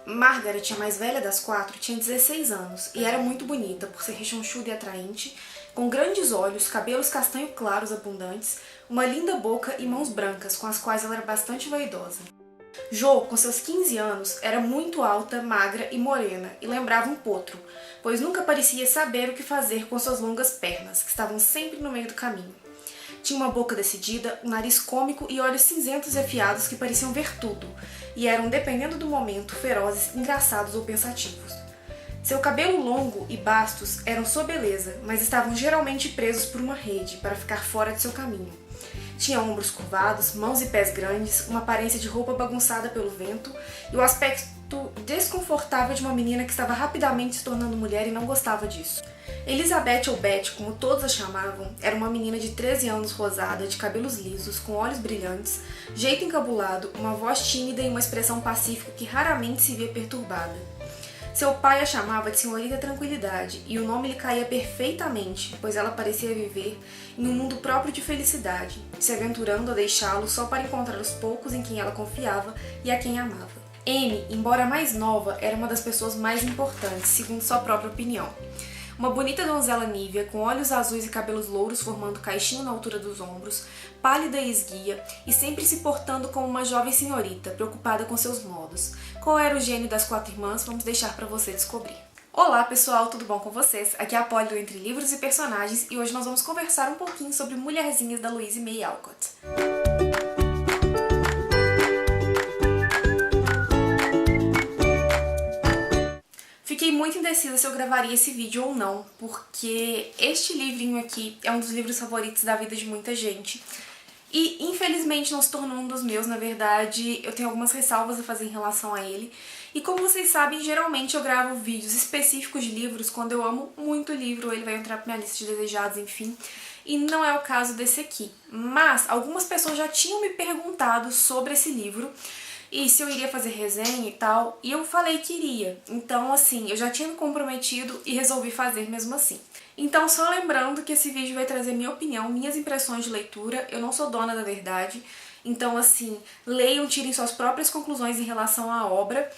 Margaret, a mais velha das quatro, tinha 16 anos e era muito bonita por ser rechonchuda e atraente, com grandes olhos, cabelos castanho claros abundantes, uma linda boca e mãos brancas com as quais ela era bastante vaidosa. Jo, com seus 15 anos, era muito alta, magra e morena e lembrava um potro, pois nunca parecia saber o que fazer com suas longas pernas, que estavam sempre no meio do caminho. Tinha uma boca decidida, um nariz cômico e olhos cinzentos e afiados que pareciam ver tudo, e eram, dependendo do momento, ferozes, engraçados ou pensativos. Seu cabelo longo e bastos eram sua beleza, mas estavam geralmente presos por uma rede para ficar fora de seu caminho. Tinha ombros curvados, mãos e pés grandes, uma aparência de roupa bagunçada pelo vento e o aspecto desconfortável de uma menina que estava rapidamente se tornando mulher e não gostava disso. Elizabeth ou Beth, como todos a chamavam, era uma menina de 13 anos rosada, de cabelos lisos, com olhos brilhantes, jeito encabulado, uma voz tímida e uma expressão pacífica que raramente se via perturbada. Seu pai a chamava de Senhorita Tranquilidade, e o nome lhe caía perfeitamente, pois ela parecia viver em um mundo próprio de felicidade, se aventurando a deixá-lo só para encontrar os poucos em quem ela confiava e a quem amava. Amy, embora mais nova, era uma das pessoas mais importantes, segundo sua própria opinião. Uma bonita donzela nívea, com olhos azuis e cabelos louros formando caixinho na altura dos ombros, pálida e esguia, e sempre se portando como uma jovem senhorita, preocupada com seus modos. Qual era o gênio das quatro irmãs? Vamos deixar para você descobrir. Olá pessoal, tudo bom com vocês? Aqui é a Polly do Entre Livros e Personagens e hoje nós vamos conversar um pouquinho sobre Mulherzinhas da Louisa May Alcott. Fiquei muito indecisa se eu gravaria esse vídeo ou não, porque este livrinho aqui é um dos livros favoritos da vida de muita gente. E infelizmente não se tornou um dos meus, na verdade eu tenho algumas ressalvas a fazer em relação a ele. E como vocês sabem, geralmente eu gravo vídeos específicos de livros quando eu amo muito o livro, ele vai entrar pra minha lista de desejados, enfim. E não é o caso desse aqui. Mas algumas pessoas já tinham me perguntado sobre esse livro e se eu iria fazer resenha e tal, e eu falei que iria. Então, assim, eu já tinha me comprometido e resolvi fazer mesmo assim. Então, só lembrando que esse vídeo vai trazer minha opinião, minhas impressões de leitura, eu não sou dona da verdade. Então, assim, leiam, tirem suas próprias conclusões em relação à obra.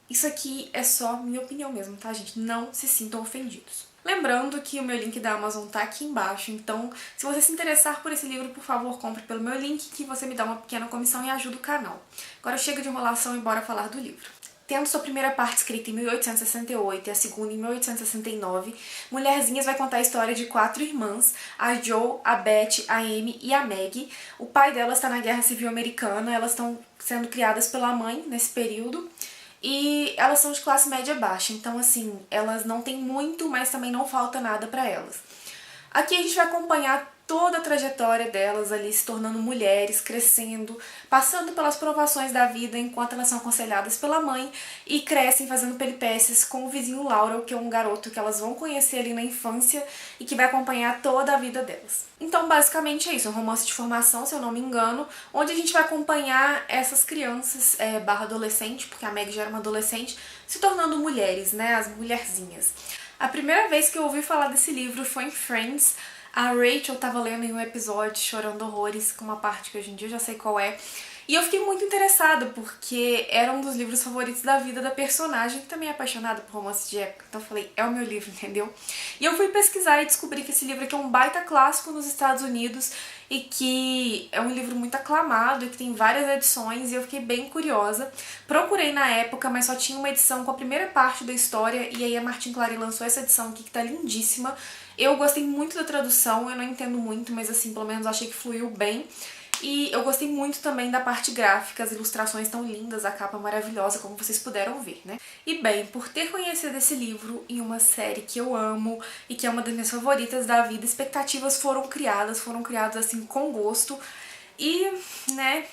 Isso aqui é só minha opinião mesmo, tá, gente? Não se sintam ofendidos. Lembrando que o meu link da Amazon tá aqui embaixo, então se você se interessar por esse livro, por favor, compre pelo meu link, que você me dá uma pequena comissão e ajuda o canal. Agora chega de enrolação e bora falar do livro. Tendo sua primeira parte escrita em 1868 e a segunda em 1869, Mulherzinhas vai contar a história de quatro irmãs, a Jo, a Beth, a Amy e a Maggie. O pai delas está na Guerra Civil Americana, elas estão sendo criadas pela mãe nesse período. E elas são de classe média baixa, então assim, elas não têm muito, mas também não falta nada pra elas. Aqui a gente vai acompanhar toda a trajetória delas ali, se tornando mulheres, crescendo, passando pelas provações da vida enquanto elas são aconselhadas pela mãe e crescem fazendo peripécias com o vizinho Laurel, que é um garoto que elas vão conhecer ali na infância e que vai acompanhar toda a vida delas. Então, basicamente é isso, um romance de formação, se eu não me engano, onde a gente vai acompanhar essas crianças barra adolescente, porque a Meg já era uma adolescente, se tornando mulheres, né, as mulherzinhas. A primeira vez que eu ouvi falar desse livro foi em Friends. A Rachel tava lendo em um episódio, chorando horrores, com uma parte que hoje em dia eu já sei qual é. E eu fiquei muito interessada, porque era um dos livros favoritos da vida da personagem, que também é apaixonada por romance de época. Então eu falei, é o meu livro, entendeu? E eu fui pesquisar e descobri que esse livro aqui é um baita clássico nos Estados Unidos e que é um livro muito aclamado e que tem várias edições, e eu fiquei bem curiosa. Procurei na época, mas só tinha uma edição com a primeira parte da história, e aí a Martin Clary lançou essa edição aqui que tá lindíssima. Eu gostei muito da tradução, eu não entendo muito, mas assim, pelo menos achei que fluiu bem. E eu gostei muito também da parte gráfica, as ilustrações tão lindas, a capa maravilhosa, como vocês puderam ver, né? E bem, por ter conhecido esse livro em uma série que eu amo e que é uma das minhas favoritas da vida, expectativas foram criadas assim com gosto e, né,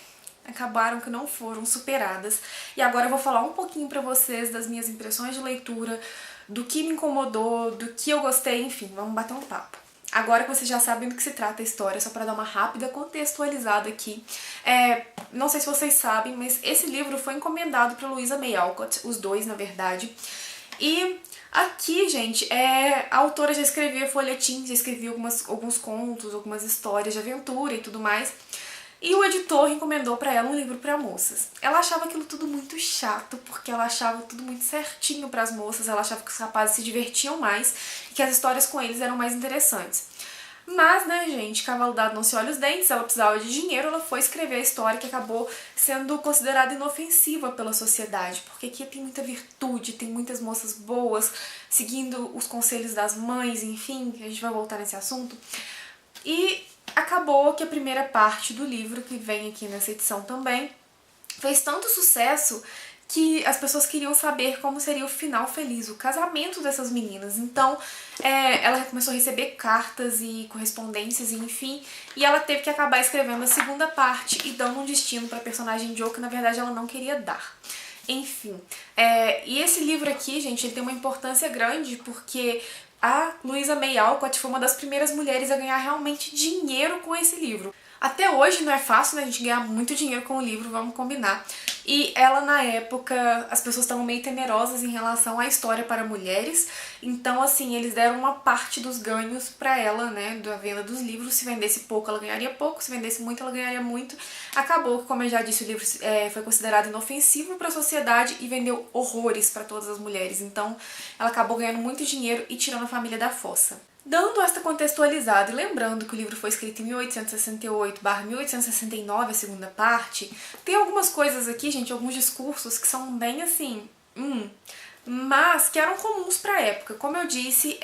acabaram que não foram superadas. E agora eu vou falar um pouquinho pra vocês das minhas impressões de leitura, do que me incomodou, do que eu gostei, enfim, vamos bater um papo. Agora que vocês já sabem do que se trata a história, só para dar uma rápida contextualizada aqui, não sei se vocês sabem, mas esse livro foi encomendado para Louisa May Alcott, os dois, na verdade. E aqui, gente, a autora já escrevia folhetins, já escrevia alguns contos, algumas histórias de aventura e tudo mais. E o editor encomendou pra ela um livro pra moças. Ela achava aquilo tudo muito chato, porque ela achava tudo muito certinho pras moças, ela achava que os rapazes se divertiam mais e que as histórias com eles eram mais interessantes. Mas, né, gente, cavalo dado não se olha os dentes, ela precisava de dinheiro, ela foi escrever a história que acabou sendo considerada inofensiva pela sociedade, porque aqui tem muita virtude, tem muitas moças boas, seguindo os conselhos das mães, enfim, a gente vai voltar nesse assunto. E acabou que a primeira parte do livro, que vem aqui nessa edição também, fez tanto sucesso que as pessoas queriam saber como seria o final feliz, o casamento dessas meninas. Então, ela começou a receber cartas e correspondências, e enfim, e ela teve que acabar escrevendo a segunda parte e dando um destino para a personagem Joe que, na verdade, ela não queria dar. Enfim, e esse livro aqui, gente, ele tem uma importância grande porque a Louisa May Alcott foi uma das primeiras mulheres a ganhar realmente dinheiro com esse livro. Até hoje não é fácil, né, a gente ganhar muito dinheiro com o livro, vamos combinar. E ela, na época, as pessoas estavam meio temerosas em relação à história para mulheres, então, assim, eles deram uma parte dos ganhos pra ela, né, da venda dos livros. Se vendesse pouco, ela ganharia pouco, se vendesse muito, ela ganharia muito. Acabou que, como eu já disse, o livro foi considerado inofensivo para a sociedade e vendeu horrores para todas as mulheres, então ela acabou ganhando muito dinheiro e tirando a família da fossa. Dando esta contextualizada e lembrando que o livro foi escrito em 1868/1869, a segunda parte, tem algumas coisas aqui, gente, alguns discursos que são bem assim, mas que eram comuns para a época. Como eu disse,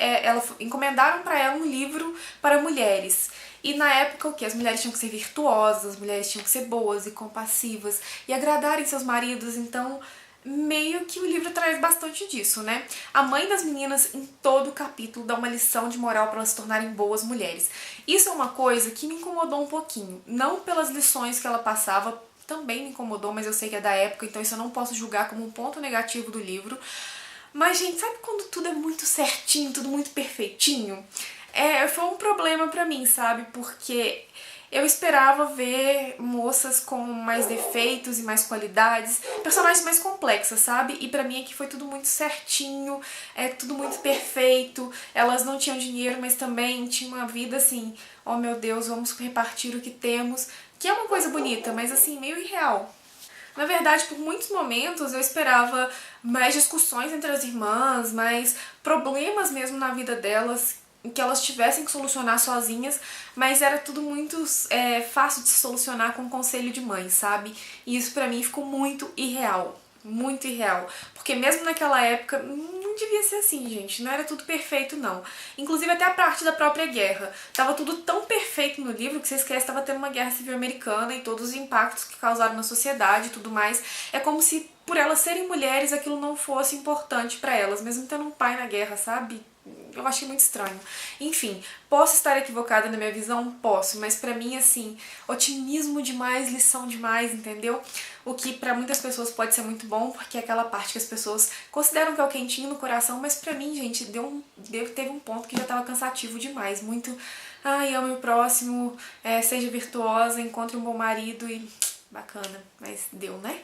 encomendaram para ela um livro para mulheres. E na época o que? As mulheres tinham que ser virtuosas, as mulheres tinham que ser boas e compassivas e agradarem seus maridos, então meio que o livro traz bastante disso, né? A mãe das meninas, em todo o capítulo, dá uma lição de moral para elas se tornarem boas mulheres. Isso é uma coisa que me incomodou um pouquinho. Não pelas lições que ela passava, também me incomodou, mas eu sei que é da época, então isso eu não posso julgar como um ponto negativo do livro. Mas, gente, sabe quando tudo é muito certinho, tudo muito perfeitinho? Foi um problema pra mim, sabe? Porque eu esperava ver moças com mais defeitos e mais qualidades, personagens mais complexas, sabe? E pra mim aqui foi tudo muito certinho, tudo muito perfeito. Elas não tinham dinheiro, mas também tinham uma vida assim, oh meu Deus, vamos repartir o que temos, que é uma coisa bonita, mas assim, meio irreal. Na verdade, por muitos momentos eu esperava mais discussões entre as irmãs, mais problemas mesmo na vida delas, que elas tivessem que solucionar sozinhas, mas era tudo muito fácil de se solucionar com conselho de mãe, sabe? E isso pra mim ficou muito irreal. Muito irreal. Porque mesmo naquela época, não devia ser assim, gente. Não era tudo perfeito, não. Inclusive até a parte da própria guerra. Tava tudo tão perfeito no livro que você esquece que tava tendo uma guerra civil americana e todos os impactos que causaram na sociedade e tudo mais. É como se, por elas serem mulheres, aquilo não fosse importante pra elas, mesmo tendo um pai na guerra, sabe? Eu achei muito estranho. Enfim, posso estar equivocada na minha visão? Posso, mas pra mim, assim, otimismo demais, lição demais, entendeu? O que pra muitas pessoas pode ser muito bom, porque é aquela parte que as pessoas consideram que é o quentinho no coração, mas pra mim, gente, teve um ponto que já tava cansativo demais. Muito, ai, ame o próximo, seja virtuosa, encontre um bom marido e bacana, mas deu, né?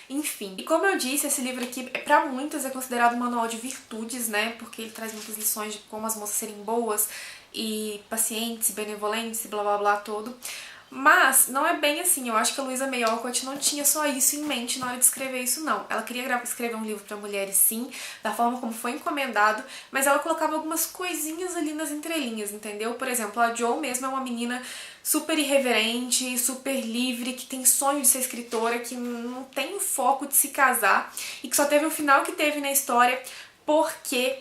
Enfim, e como eu disse, esse livro aqui, pra muitas, é considerado um manual de virtudes, né? Porque ele traz muitas lições de como as moças serem boas e pacientes, benevolentes e blá blá blá todo. Mas não é bem assim, eu acho que a Louisa May Alcott não tinha só isso em mente na hora de escrever isso, não. Ela queria escrever um livro para mulheres, sim, da forma como foi encomendado, mas ela colocava algumas coisinhas ali nas entrelinhas, entendeu? Por exemplo, a Jo mesmo é uma menina super irreverente, super livre, que tem sonho de ser escritora, que não tem o foco de se casar e que só teve o final que teve na história porque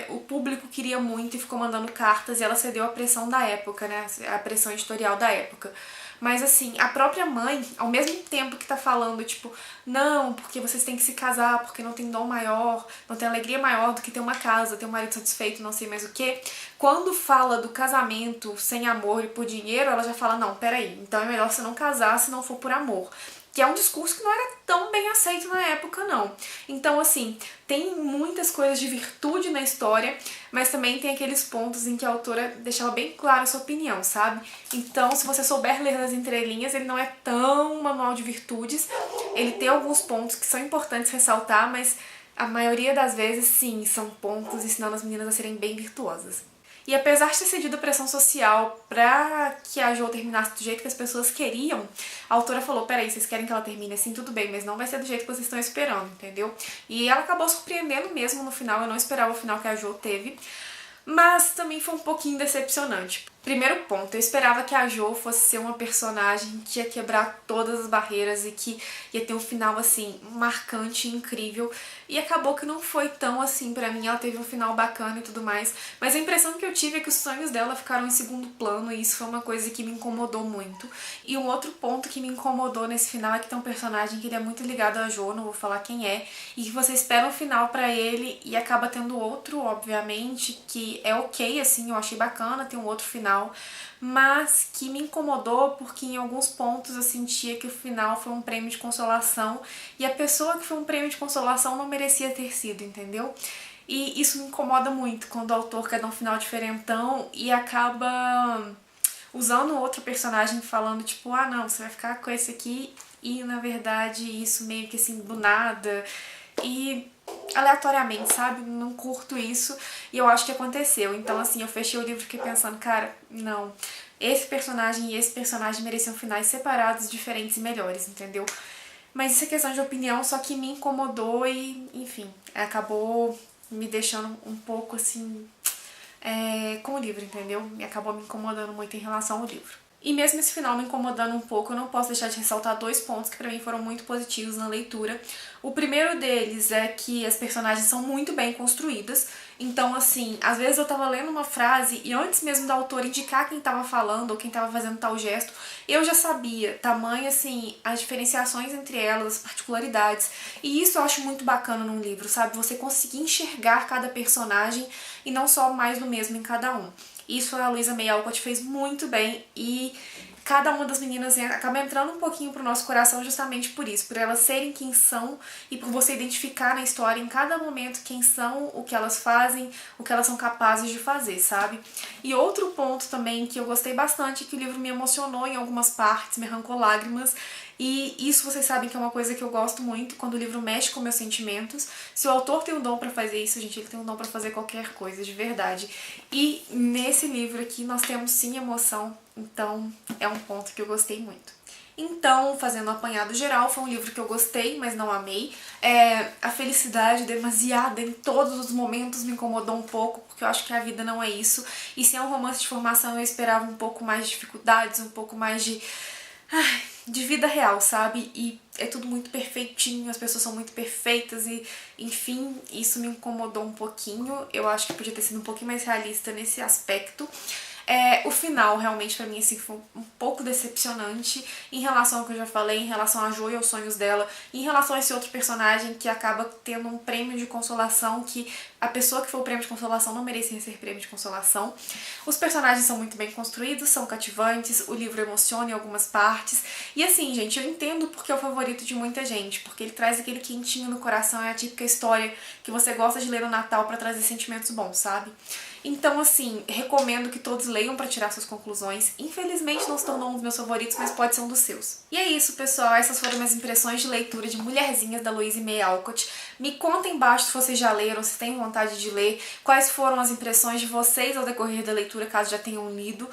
o público queria muito e ficou mandando cartas e ela cedeu à pressão da época, né? A pressão editorial da época. Mas assim, a própria mãe, ao mesmo tempo que tá falando, tipo, não, porque vocês têm que se casar, porque não tem dom maior, não tem alegria maior do que ter uma casa, ter um marido satisfeito, não sei mais o que. Quando fala do casamento sem amor e por dinheiro, ela já fala, não, peraí, então é melhor você não casar se não for por amor. Que é um discurso que não era tão bem aceito na época, não. Então, assim, tem muitas coisas de virtude na história, mas também tem aqueles pontos em que a autora deixava bem clara a sua opinião, sabe? Então, se você souber ler nas entrelinhas, ele não é tão manual de virtudes, ele tem alguns pontos que são importantes ressaltar, mas a maioria das vezes, sim, são pontos ensinando as meninas a serem bem virtuosas. E apesar de ter cedido a pressão social pra que a Jo terminasse do jeito que as pessoas queriam, a autora falou, peraí, vocês querem que ela termine assim, tudo bem, mas não vai ser do jeito que vocês estão esperando, entendeu? E ela acabou surpreendendo mesmo no final, eu não esperava o final que a Jo teve, mas também foi um pouquinho decepcionante. Primeiro ponto, eu esperava que a Jo fosse ser uma personagem que ia quebrar todas as barreiras e que ia ter um final, assim, marcante e incrível. E acabou que não foi tão assim pra mim, ela teve um final bacana e tudo mais. Mas a impressão que eu tive é que os sonhos dela ficaram em segundo plano e isso foi uma coisa que me incomodou muito. E um outro ponto que me incomodou nesse final é que tem um personagem que ele é muito ligado a Jo, não vou falar quem é, e que você espera um final pra ele e acaba tendo outro, obviamente, que é ok, assim, eu achei bacana ter um outro final, mas que me incomodou porque em alguns pontos eu sentia que o final foi um prêmio de consolação e a pessoa que foi um prêmio de consolação não merecia ter sido, entendeu? E isso me incomoda muito quando o autor quer dar um final diferentão e acaba usando outro personagem falando tipo, ah não, você vai ficar com esse aqui e na verdade isso meio que assim do nada e aleatoriamente, sabe? Não curto isso e eu acho que aconteceu. Então, assim, eu fechei o livro e fiquei pensando, cara, não. Esse personagem e esse personagem mereciam finais separados, diferentes e melhores, entendeu? Mas isso é questão de opinião, só que me incomodou e, enfim, acabou me deixando um pouco, assim, com o livro, entendeu? E acabou me incomodando muito em relação ao livro. E mesmo esse final me incomodando um pouco, eu não posso deixar de ressaltar dois pontos que pra mim foram muito positivos na leitura. O primeiro deles é que as personagens são muito bem construídas. Então, assim, às vezes eu tava lendo uma frase e antes mesmo da autora indicar quem tava falando ou quem tava fazendo tal gesto, eu já sabia, tamanho, assim, as diferenciações entre elas, as particularidades. E isso eu acho muito bacana num livro, sabe? Você conseguir enxergar cada personagem e não só mais do mesmo em cada um. Isso a Louisa May Alcott fez muito bem e cada uma das meninas acaba entrando um pouquinho pro nosso coração justamente por isso, por elas serem quem são e por você identificar na história em cada momento quem são, o que elas fazem, o que elas são capazes de fazer, sabe? E outro ponto também que eu gostei bastante, que o livro me emocionou em algumas partes, me arrancou lágrimas, e isso vocês sabem que é uma coisa que eu gosto muito, quando o livro mexe com meus sentimentos. Se o autor tem um dom pra fazer isso, gente, ele tem um dom pra fazer qualquer coisa, de verdade. E nesse livro aqui nós temos sim emoção, então é um ponto que eu gostei muito. Então, fazendo um apanhado geral, foi um livro que eu gostei, mas não amei. A felicidade demasiada em todos os momentos me incomodou um pouco, porque eu acho que a vida não é isso. E se é um romance de formação, eu esperava um pouco mais de dificuldades, um pouco mais de vida real, sabe? E é tudo muito perfeitinho, as pessoas são muito perfeitas e, enfim, isso me incomodou um pouquinho. Eu acho que podia ter sido um pouquinho mais realista nesse aspecto. O final, realmente, pra mim, assim, foi um pouco decepcionante em relação ao que eu já falei, em relação a Jo e aos sonhos dela, em relação a esse outro personagem que acaba tendo um prêmio de consolação que a pessoa que foi o prêmio de consolação não merecia ser prêmio de consolação. Os personagens são muito bem construídos, são cativantes, o livro emociona em algumas partes. E assim, gente, eu entendo porque é o favorito de muita gente, porque ele traz aquele quentinho no coração, é a típica história que você gosta de ler no Natal pra trazer sentimentos bons, sabe? Então, assim, recomendo que todos leiam pra tirar suas conclusões. Infelizmente não se tornou um dos meus favoritos, mas pode ser um dos seus. E é isso, pessoal. Essas foram minhas impressões de leitura de Mulherzinhas, da Louisa May Alcott. Me contem embaixo se vocês já leram, se têm vontade de ler, quais foram as impressões de vocês ao decorrer da leitura, caso já tenham lido.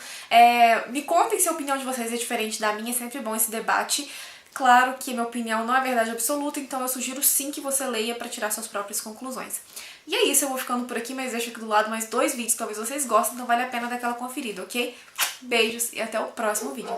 Me contem se a opinião de vocês é diferente da minha, é sempre bom esse debate. Claro que minha opinião não é verdade absoluta, então eu sugiro sim que você leia para tirar suas próprias conclusões. E é isso, eu vou ficando por aqui, mas deixo aqui do lado mais 2 vídeos, talvez vocês gostem, então vale a pena dar aquela conferida, ok? Beijos e até o próximo vídeo.